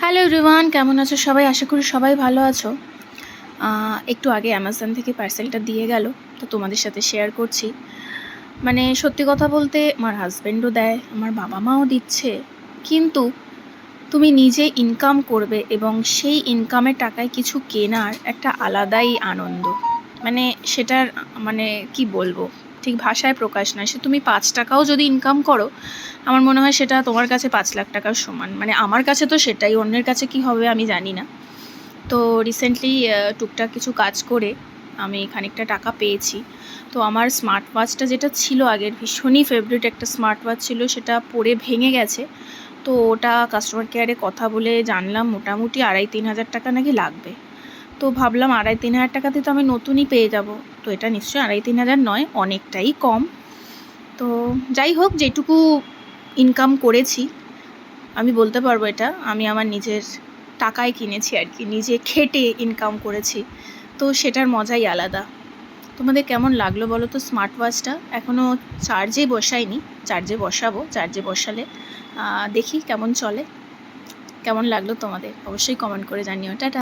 Hello everyone, কেমন আছো সবাই? আশা করি সবাই ভালো আছো। একটু আগে অ্যামাজন থেকে পার্সেলটা দিয়ে গেল, তো তোমাদের সাথে শেয়ার করছি। মানে সত্যি কথা বলতে আমার হাজব্যান্ডও দেয়, আমার বাবা মাও দিচ্ছে, কিন্তু তুমি নিজে ইনকাম করবে এবং সেই ইনকামের টাকায় কিছু কেনার একটা আলাদাই আনন্দ। মানে সেটার মানে কি বলবো, ঠিক ভাষায় প্রকাশ নয়। সে তুমি 5 টাকাও যদি ইনকাম করো, আমার মনে হয় সেটা তোমার কাছে 5 লাখ টাকার সমান। মানে আমার কাছে তো সেটাই, অন্যের কাছে কি হবে আমি জানি না। তো রিসেন্টলি টুকটাক কিছু কাজ করে আমি খানিকটা টাকা পেয়েছি। তো আমার স্মার্ট ওয়াচটা যেটা ছিল আগের, ভীষণই ফেভারিট একটা স্মার্ট ওয়াচ ছিল, সেটা পরে ভেঙে গেছে। তো ওটা কাস্টমার কেয়ারে কথা বলে জানলাম মোটামুটি 2,500-3,000 টাকা নাকি লাগবে। তো ভাবলাম 2,500-3,000 টাকাতে তো আমি নতুনই পেয়ে যাব। তো এটা নিশ্চয়ই 2,500-3,000 নয়, অনেকটাই কম। তো যাই হোক, যেটুকু ইনকাম করেছি আমি বলতে পারবো এটা আমি আমার নিজের টাকায় কিনেছি আর কি, নিজে খেটে ইনকাম করেছি। তো সেটার মজাই আলাদা। তোমাদের কেমন লাগলো বলো তো স্মার্ট ওয়াচটা? এখনও চার্জে বসাইনি, চার্জে বসাবো। চার্জে বসালে দেখি কেমন চলে। কেমন লাগলো তোমাদের অবশ্যই কমেন্ট করে জানিও। টাটা।